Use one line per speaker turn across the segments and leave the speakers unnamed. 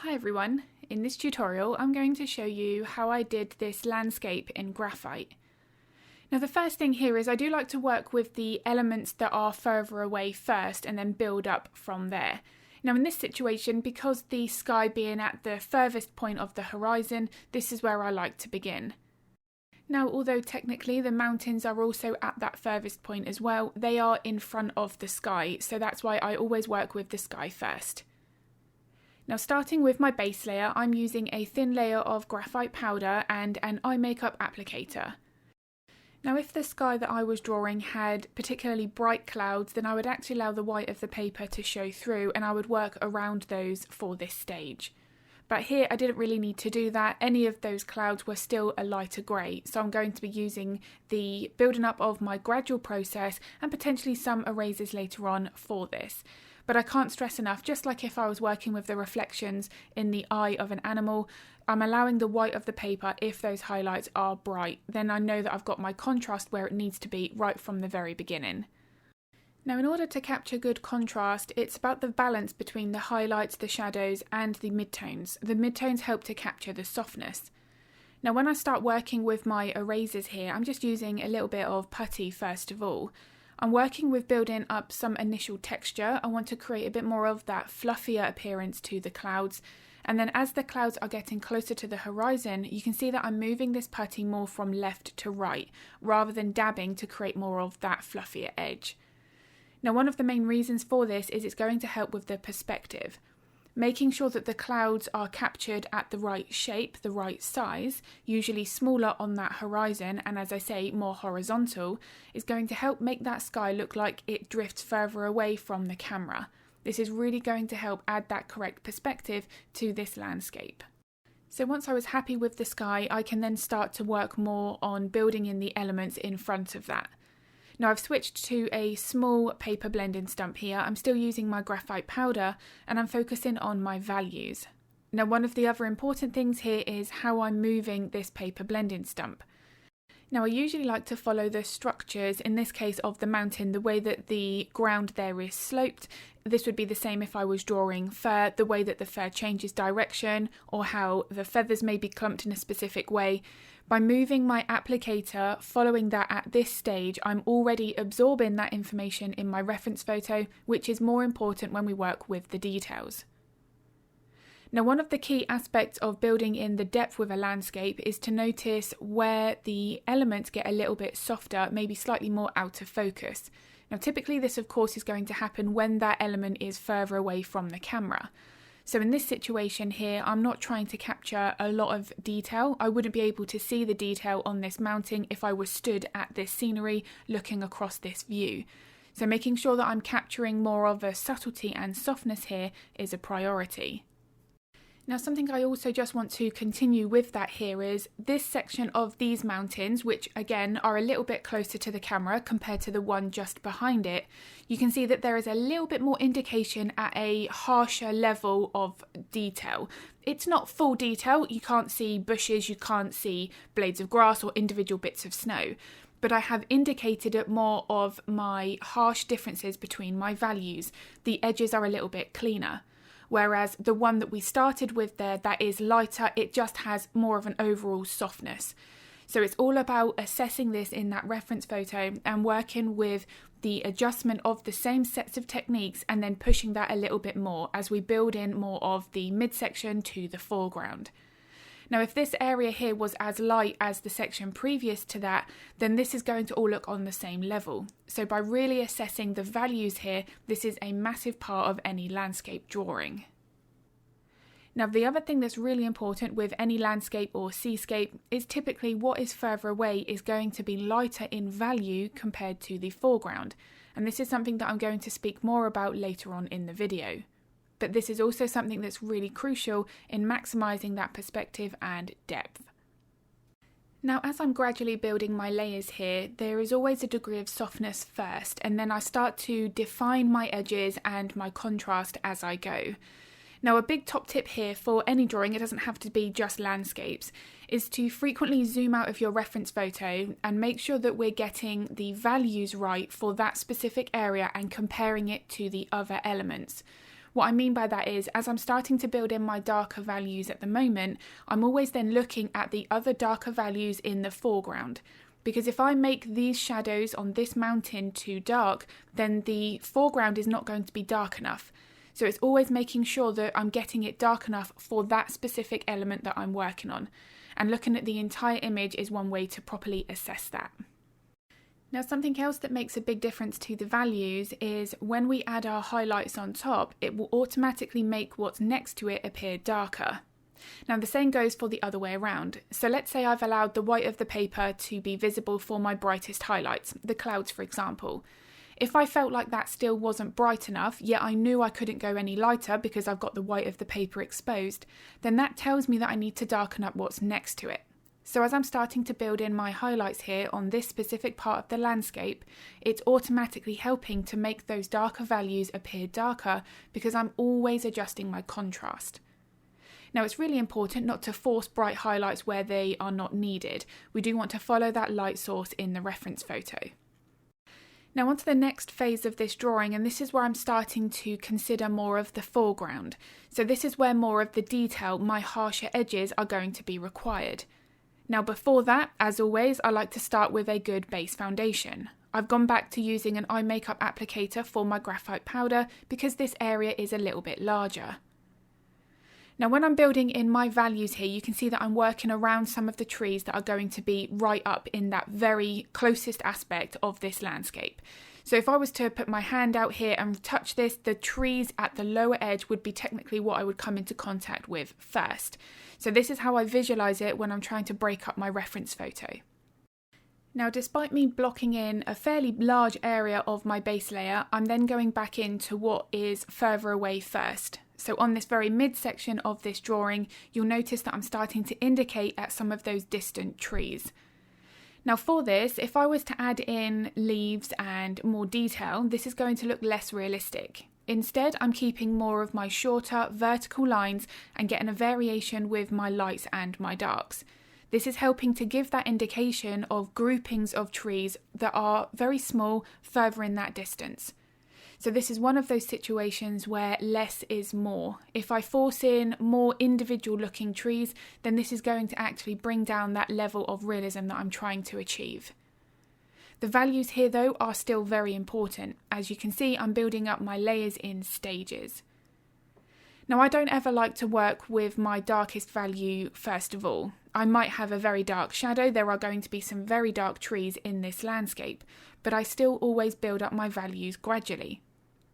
Hi everyone, in this tutorial I'm going to show you how I did this landscape in Graphite. Now the first thing here is I do like to work with the elements that are further away first and then build up from there. Now in this situation, because the sky being at the furthest point of the horizon, this is where I like to begin. Now although technically the mountains are also at that furthest point as well, they are in front of the sky, so that's why I always work with the sky first. Now starting with my base layer, I'm using a thin layer of graphite powder and an eye makeup applicator. Now if the sky that I was drawing had particularly bright clouds, then I would actually allow the white of the paper to show through and I would work around those for this stage. But here I didn't really need to do that. Any of those clouds were still a lighter grey, so I'm going to be using the building up of my gradual process and potentially some erasers later on for this. But I can't stress enough, just like if I was working with the reflections in the eye of an animal, I'm allowing the white of the paper if those highlights are bright. Then I know that I've got my contrast where it needs to be right from the very beginning. Now in order to capture good contrast, it's about the balance between the highlights, the shadows and the midtones. The midtones help to capture the softness. Now when I start working with my erasers here, I'm just using a little bit of putty first of all. I'm working with building up some initial texture. I want to create a bit more of that fluffier appearance to the clouds. And then as the clouds are getting closer to the horizon, you can see that I'm moving this putty more from left to right, rather than dabbing to create more of that fluffier edge. Now one of the main reasons for this is it's going to help with the perspective. Making sure that the clouds are captured at the right shape, the right size, usually smaller on that horizon and as I say more horizontal, is going to help make that sky look like it drifts further away from the camera. This is really going to help add that correct perspective to this landscape. So once I was happy with the sky, I can then start to work more on building in the elements in front of that. Now I've switched to a small paper blending stump here. I'm still using my graphite powder and I'm focusing on my values. Now one of the other important things here is how I'm moving this paper blending stump. Now I usually like to follow the structures, in this case of the mountain, the way that the ground there is sloped. This would be the same if I was drawing fur, the way that the fur changes direction or how the feathers may be clumped in a specific way. By moving my applicator, following that at this stage, I'm already absorbing that information in my reference photo, which is more important when we work with the details. Now, one of the key aspects of building in the depth with a landscape is to notice where the elements get a little bit softer, maybe slightly more out of focus. Now, typically this of course is going to happen when that element is further away from the camera. So in this situation here, I'm not trying to capture a lot of detail. I wouldn't be able to see the detail on this mountain if I was stood at this scenery looking across this view. So making sure that I'm capturing more of a subtlety and softness here is a priority. Now something I also just want to continue with that here is this section of these mountains, which again are a little bit closer to the camera compared to the one just behind it. You can see that there is a little bit more indication at a harsher level of detail. It's not full detail, you can't see bushes, you can't see blades of grass or individual bits of snow. But I have indicated it more of my harsh differences between my values. The edges are a little bit cleaner. Whereas the one that we started with there, that is lighter, it just has more of an overall softness. So it's all about assessing this in that reference photo and working with the adjustment of the same sets of techniques and then pushing that a little bit more as we build in more of the midsection to the foreground. Now if this area here was as light as the section previous to that, then this is going to all look on the same level. So by really assessing the values here, this is a massive part of any landscape drawing. Now the other thing that's really important with any landscape or seascape is typically what is further away is going to be lighter in value compared to the foreground. And this is something that I'm going to speak more about later on in the video. But this is also something that's really crucial in maximising that perspective and depth. Now as I'm gradually building my layers here, there is always a degree of softness first, and then I start to define my edges and my contrast as I go. Now a big top tip here for any drawing, it doesn't have to be just landscapes, is to frequently zoom out of your reference photo and make sure that we're getting the values right for that specific area and comparing it to the other elements. What I mean by that is, as I'm starting to build in my darker values at the moment, I'm always then looking at the other darker values in the foreground. Because if I make these shadows on this mountain too dark, then the foreground is not going to be dark enough. So it's always making sure that I'm getting it dark enough for that specific element that I'm working on. And looking at the entire image is one way to properly assess that. Now, something else that makes a big difference to the values is when we add our highlights on top, it will automatically make what's next to it appear darker. Now, the same goes for the other way around. So let's say I've allowed the white of the paper to be visible for my brightest highlights, the clouds for example. If I felt like that still wasn't bright enough, yet I knew I couldn't go any lighter because I've got the white of the paper exposed, then that tells me that I need to darken up what's next to it. So as I'm starting to build in my highlights here on this specific part of the landscape, it's automatically helping to make those darker values appear darker because I'm always adjusting my contrast. Now, it's really important not to force bright highlights where they are not needed. We do want to follow that light source in the reference photo. Now on to the next phase of this drawing, and this is where I'm starting to consider more of the foreground. So this is where more of the detail, my harsher edges, are going to be required. Now before that, as always, I like to start with a good base foundation. I've gone back to using an eye makeup applicator for my graphite powder because this area is a little bit larger. Now when I'm building in my values here, you can see that I'm working around some of the trees that are going to be right up in that very closest aspect of this landscape. So if I was to put my hand out here and touch this, the trees at the lower edge would be technically what I would come into contact with first. So this is how I visualize it when I'm trying to break up my reference photo. Now, despite me blocking in a fairly large area of my base layer, I'm then going back into what is further away first. So on this very midsection of this drawing, you'll notice that I'm starting to indicate at some of those distant trees. Now for this, if I was to add in leaves and more detail, this is going to look less realistic. Instead, I'm keeping more of my shorter vertical lines and getting a variation with my lights and my darks. This is helping to give that indication of groupings of trees that are very small further in that distance. So this is one of those situations where less is more. If I force in more individual looking trees, then this is going to actually bring down that level of realism that I'm trying to achieve. The values here though are still very important. As you can see, I'm building up my layers in stages. Now I don't ever like to work with my darkest value first of all. I might have a very dark shadow, there are going to be some very dark trees in this landscape, but I still always build up my values gradually.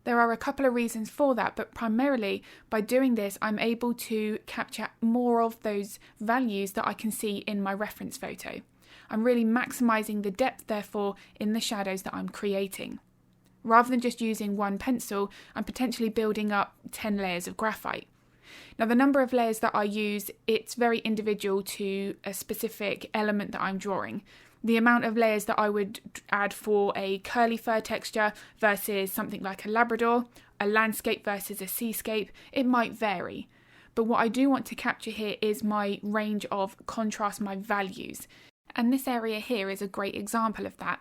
There are a couple of reasons for that, but primarily by doing this, I'm able to capture more of those values that I can see in my reference photo. I'm really maximizing the depth, therefore, in the shadows that I'm creating. Rather than just using one pencil, I'm potentially building up 10 layers of graphite. Now, the number of layers that I use, it's very individual to a specific element that I'm drawing. The amount of layers that I would add for a curly fur texture versus something like a Labrador, a landscape versus a seascape, it might vary. But what I do want to capture here is my range of contrast, my values. And this area here is a great example of that.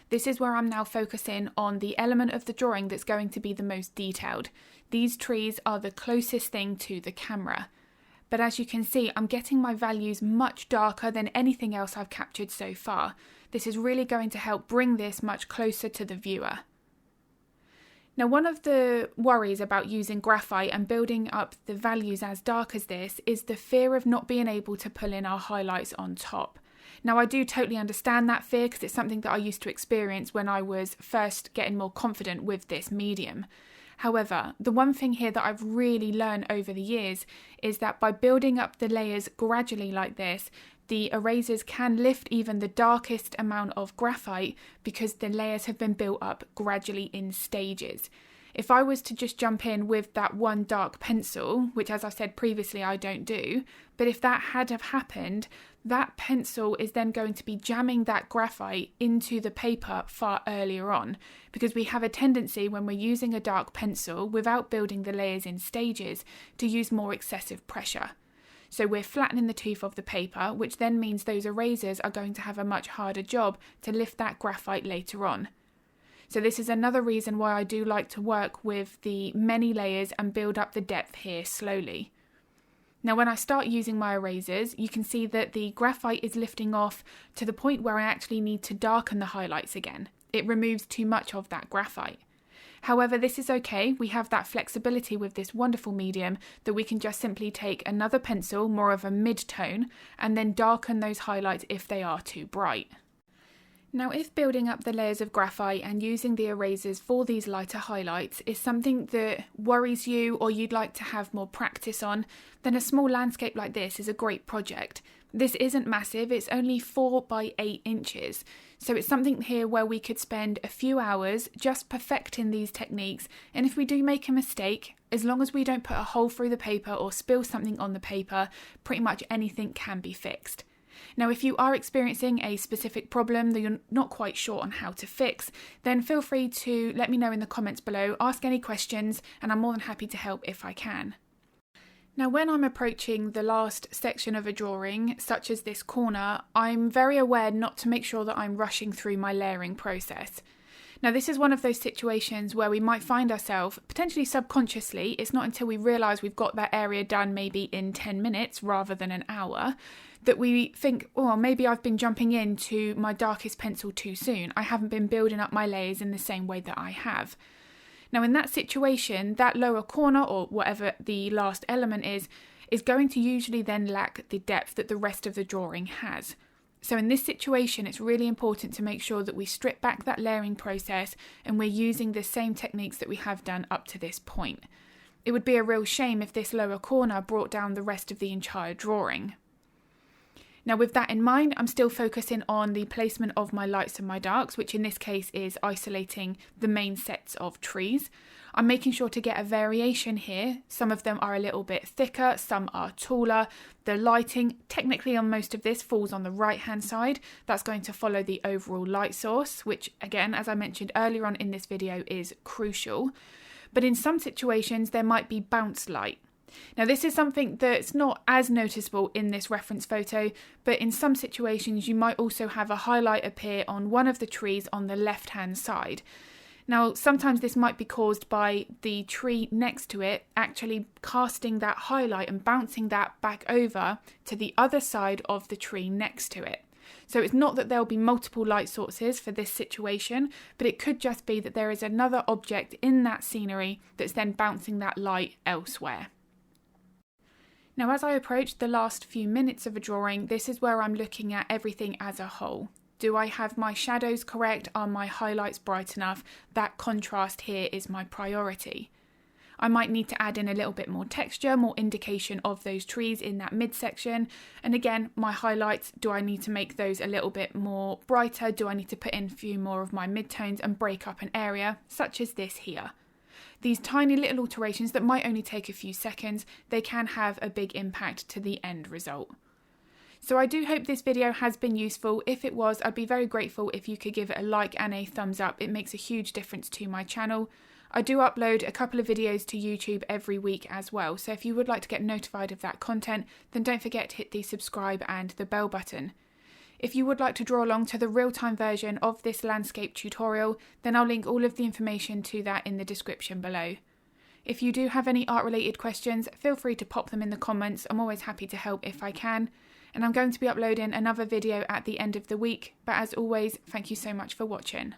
This is where I'm now focusing on the element of the drawing that's going to be the most detailed. These trees are the closest thing to the camera. But as you can see, I'm getting my values much darker than anything else I've captured so far. This is really going to help bring this much closer to the viewer. Now, one of the worries about using graphite and building up the values as dark as this is the fear of not being able to pull in our highlights on top. Now, I do totally understand that fear because it's something that I used to experience when I was first getting more confident with this medium. However, the one thing here that I've really learned over the years is that by building up the layers gradually like this, the erasers can lift even the darkest amount of graphite because the layers have been built up gradually in stages. If I was to just jump in with that one dark pencil, which as I said previously I don't do, but if that had have happened, that pencil is then going to be jamming that graphite into the paper far earlier on, because we have a tendency when we're using a dark pencil without building the layers in stages to use more excessive pressure. So we're flattening the tooth of the paper, which then means those erasers are going to have a much harder job to lift that graphite later on. So this is another reason why I do like to work with the many layers and build up the depth here slowly. Now when I start using my erasers, you can see that the graphite is lifting off to the point where I actually need to darken the highlights again. It removes too much of that graphite. However, this is okay. We have that flexibility with this wonderful medium that we can just simply take another pencil, more of a mid-tone, and then darken those highlights if they are too bright. Now, if building up the layers of graphite and using the erasers for these lighter highlights is something that worries you or you'd like to have more practice on, then a small landscape like this is a great project. This isn't massive, it's only 4 by 8 inches. So it's something here where we could spend a few hours just perfecting these techniques, and if we do make a mistake, as long as we don't put a hole through the paper or spill something on the paper, pretty much anything can be fixed. Now, if you are experiencing a specific problem that you're not quite sure on how to fix, then feel free to let me know in the comments below, ask any questions, and I'm more than happy to help if I can. Now, when I'm approaching the last section of a drawing, such as this corner, I'm very aware not to make sure that I'm rushing through my layering process. Now, this is one of those situations where we might find ourselves, potentially subconsciously, it's not until we realise we've got that area done maybe in 10 minutes rather than an hour, that we think, oh, maybe I've been jumping into my darkest pencil too soon. I haven't been building up my layers in the same way that I have. Now, in that situation, that lower corner, or whatever the last element is going to usually then lack the depth that the rest of the drawing has. So in this situation, it's really important to make sure that we strip back that layering process and we're using the same techniques that we have done up to this point. It would be a real shame if this lower corner brought down the rest of the entire drawing. Now, with that in mind, I'm still focusing on the placement of my lights and my darks, which in this case is isolating the main sets of trees. I'm making sure to get a variation here. Some of them are a little bit thicker, some are taller. The lighting, technically on most of this, falls on the right-hand side. That's going to follow the overall light source, which again, as I mentioned earlier on in this video, is crucial. But in some situations, there might be bounce light. Now, this is something that's not as noticeable in this reference photo, but in some situations you might also have a highlight appear on one of the trees on the left-hand side. Now, sometimes this might be caused by the tree next to it actually casting that highlight and bouncing that back over to the other side of the tree next to it. So it's not that there'll be multiple light sources for this situation, but it could just be that there is another object in that scenery that's then bouncing that light elsewhere. Now, as I approach the last few minutes of a drawing, this is where I'm looking at everything as a whole. Do I have my shadows correct? Are my highlights bright enough? That contrast here is my priority. I might need to add in a little bit more texture, more indication of those trees in that midsection. And again, my highlights, do I need to make those a little bit more brighter? Do I need to put in a few more of my midtones and break up an area, such as this here? These tiny little alterations that might only take a few seconds, they can have a big impact to the end result. So I do hope this video has been useful. If it was, I'd be very grateful if you could give it a like and a thumbs up. It makes a huge difference to my channel. I do upload a couple of videos to YouTube every week as well, so if you would like to get notified of that content, then don't forget to hit the subscribe and the bell button. If you would like to draw along to the real-time version of this landscape tutorial, then I'll link all of the information to that in the description below. If you do have any art-related questions, feel free to pop them in the comments. I'm always happy to help if I can. And I'm going to be uploading another video at the end of the week, but as always, thank you so much for watching.